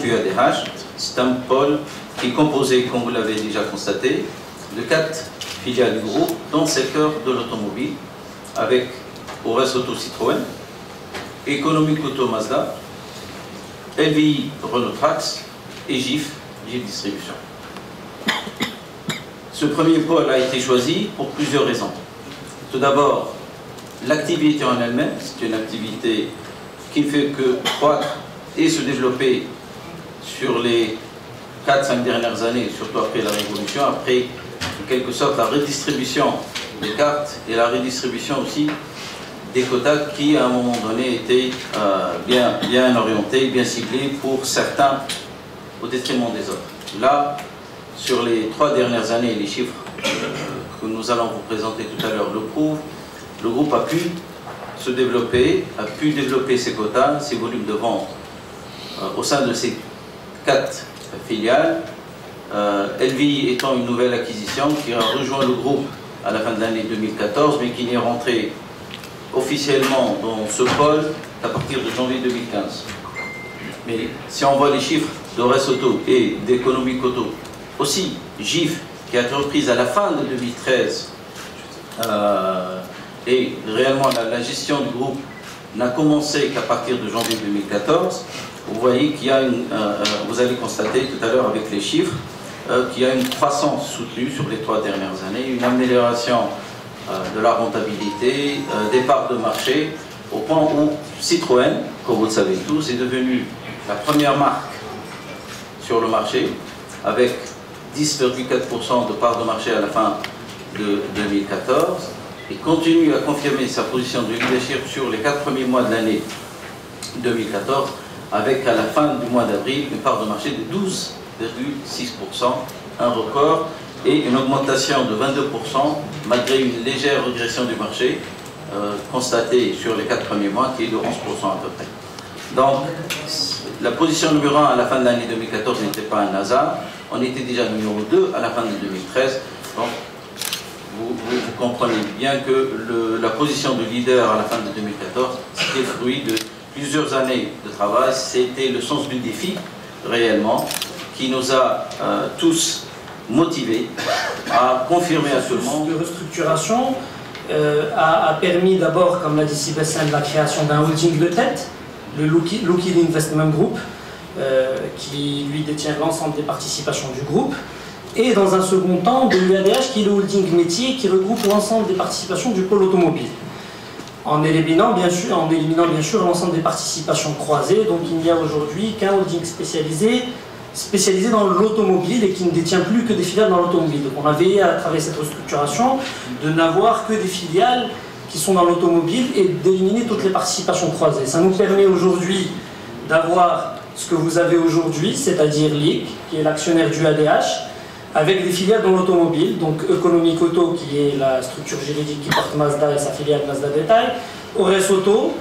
groupe UADH, c'est un pôle qui est composé, comme vous l'avez déjà constaté, de 4 filiales du groupe dans le secteur de l'automobile, avec Ores Auto Citroën, Economic Auto Mazda, LVI Renault Trax et GIF Distribution. Ce premier pôle a été choisi pour plusieurs raisons. Tout d'abord, l'activité en elle-même, c'est une activité qui ne fait que croître et se développer sur les 4-5 dernières années, surtout après la Révolution, après en quelque sorte la redistribution des cartes et la redistribution aussi des quotas qui à un moment donné étaient bien orientés, bien ciblés pour certains au détriment des autres. Là, sur les 3 dernières années, les chiffres que nous allons vous présenter tout à l'heure le prouvent, le groupe a pu se développer, a pu développer ses quotas, ses volumes de vente au sein de ces 4 filiales. LVI étant une nouvelle acquisition qui a rejoint le groupe à la fin de l'année 2014, mais qui n'est rentré officiellement dans ce pôle qu'à partir de janvier 2015. Mais si on voit les chiffres d'Ores Auto et d'Economic Auto, aussi GIF qui a été reprise à la fin de 2013, et réellement la gestion du groupe n'a commencé qu'à partir de janvier 2014, vous voyez qu'il y a vous allez constater tout à l'heure avec les chiffres, qu'il y a une croissance soutenue sur les 3 dernières années, une amélioration de la rentabilité, des parts de marché, au point où Citroën, comme vous le savez tous, est devenue la première marque sur le marché, avec 10,4% de parts de marché à la fin de 2014, et continue à confirmer sa position de leadership sur les 4 premiers mois de l'année 2014, avec à la fin du mois d'avril une part de marché de 12,6%, un record, et une augmentation de 22% malgré une légère régression du marché constatée sur les 4 premiers mois qui est de 11% à peu près. Donc la position numéro 1 à la fin de l'année 2014 n'était pas un hasard, on était déjà numéro 2 à la fin de 2013, donc vous comprenez bien que la position de leader à la fin de 2014 c'était le fruit de plusieurs années de travail, c'était le sens du défi réellement qui nous a tous motivés à confirmer à tout le monde. De restructuration a permis d'abord, comme l'a dit Sébastien, la création d'un holding de tête, le Lockheed Investment Group, qui lui détient l'ensemble des participations du groupe, et dans un second temps de l'UADH qui est le holding métier qui regroupe l'ensemble des participations du pôle automobile. En éliminant bien sûr l'ensemble des participations croisées, donc il n'y a aujourd'hui qu'un holding spécialisé dans l'automobile et qui ne détient plus que des filiales dans l'automobile. Donc on a veillé à travers cette restructuration de n'avoir que des filiales qui sont dans l'automobile et d'éliminer toutes les participations croisées. Ça nous permet aujourd'hui d'avoir ce que vous avez aujourd'hui, c'est-à-dire LIC, qui est l'actionnaire du ADH, avec des filiales dans l'automobile, donc Economic Auto, qui est la structure juridique qui porte Mazda et sa filiale Mazda Détail, Ores Auto,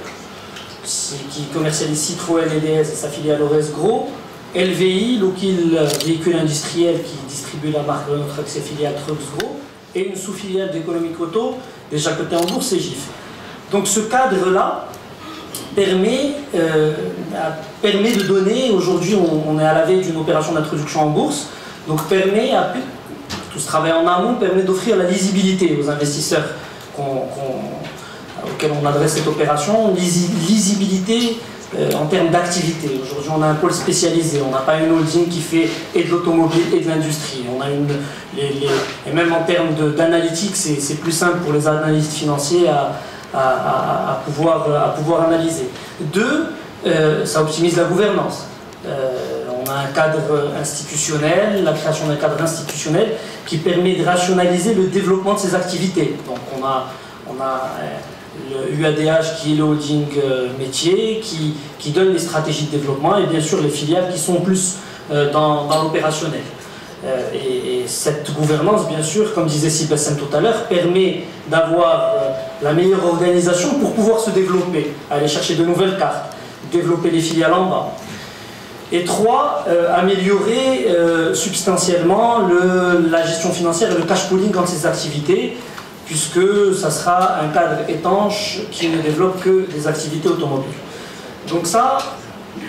qui commercialise Citroën et DS et sa filiale Ores Gros, LVI, Lockheed Véhicule Industriel, qui distribue la marque Renault Trax et filiale Trucks Gros, et une sous-filiale d'Economic Auto, déjà cotée en bourse, et GIF. Donc ce cadre-là permet de donner, aujourd'hui on est à la veille d'une opération d'introduction en bourse, donc permet, tout ce travail en amont permet d'offrir la lisibilité aux investisseurs auxquels on adresse cette opération, lisibilité en termes d'activité. Aujourd'hui on a un pôle spécialisé, on n'a pas une holding qui fait et de l'automobile et de l'industrie. On a et même en termes d'analytique, c'est plus simple pour les analystes financiers à pouvoir analyser. 2, ça optimise la gouvernance. On a un cadre institutionnel, la création d'un cadre institutionnel qui permet de rationaliser le développement de ces activités. Donc on a le UADH qui est le holding métier, qui donne les stratégies de développement et bien sûr les filiales qui sont plus dans l'opérationnel. Et cette gouvernance, bien sûr, comme disait Sébastien tout à l'heure, permet d'avoir la meilleure organisation pour pouvoir se développer, aller chercher de nouvelles cartes, développer les filiales en bas. Et 3, améliorer substantiellement la gestion financière et le cash pooling dans ces activités, puisque ça sera un cadre étanche qui ne développe que des activités automobiles. Donc ça,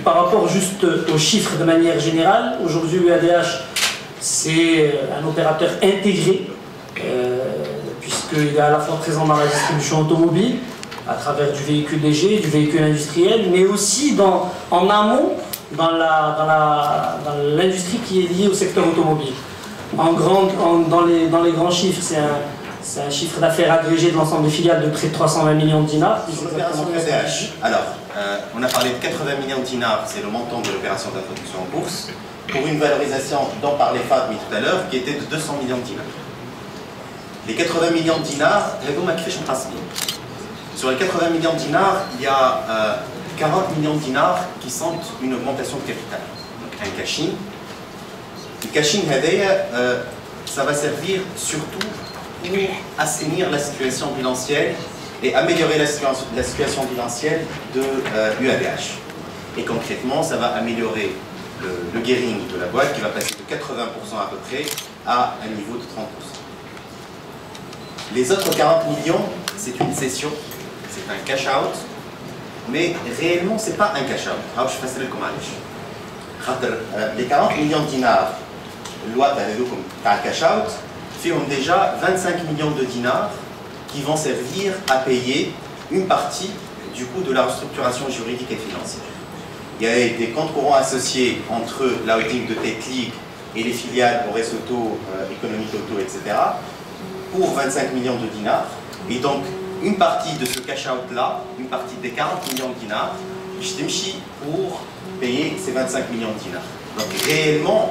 par rapport juste aux chiffres de manière générale, aujourd'hui UADH c'est un opérateur intégré, puisqu'il est à la fois présent dans la distribution automobile, à travers du véhicule léger, du véhicule industriel, mais aussi en amont dans l'industrie qui est liée au secteur automobile. Dans les grands chiffres, c'est un chiffre d'affaires agrégé de l'ensemble des filiales de près de 320 millions de dinars. Sur l'opération UADH, alors, on a parlé de 80 millions de dinars, c'est le montant de l'opération d'introduction en bourse, pour une valorisation dont parlait Fatmi tout à l'heure, qui était de 200 millions de dinars. Les 80 millions de dinars, sur les 80 millions de dinars, il y a 40 millions de dinars qui sont une augmentation de capital. Donc un cashing. Le cashing, ça va servir surtout pour assainir la situation bilancielle et améliorer la situation bilancielle de UADH. Et concrètement, ça va améliorer le gearing de la boîte qui va passer de 80% à peu près à un niveau de 30%. Les autres 40 millions, c'est une cession, c'est un cash-out, mais réellement, ce n'est pas un cash-out. Je vais les 40 millions de dinars, loi de cash-out, font déjà 25 millions de dinars qui vont servir à payer une partie du coût de la restructuration juridique et financière. Il y a des comptes courants associés entre la holding de Tech League et les filiales Ores Auto, Économique Auto, etc. pour 25 millions de dinars. Et donc, une partie de ce cash-out-là, une partie des 40 millions de dinars, je t'imchis pour payer ces 25 millions de dinars. Donc, réellement,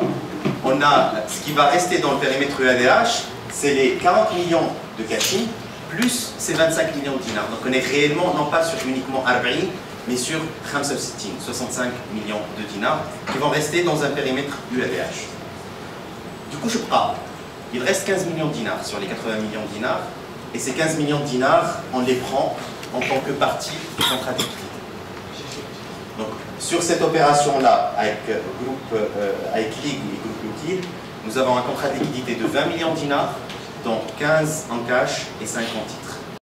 on a ce qui va rester dans le périmètre UADH, c'est les 40 millions de cashing plus ces 25 millions de dinars. Donc, on est réellement, non pas sur uniquement 40, mais sur 65 millions de dinars qui vont rester dans un périmètre UADH. Du coup, je parle. Il reste 15 millions de dinars sur les 80 millions de dinars. Et ces 15 millions de dinars, on les prend en tant que partie du contrat d'équité. Donc, sur cette opération-là, avec League et Groupe Utile, nous avons un contrat de liquidité de 20 millions de dinars, dont 15 en cash et 5 en titres.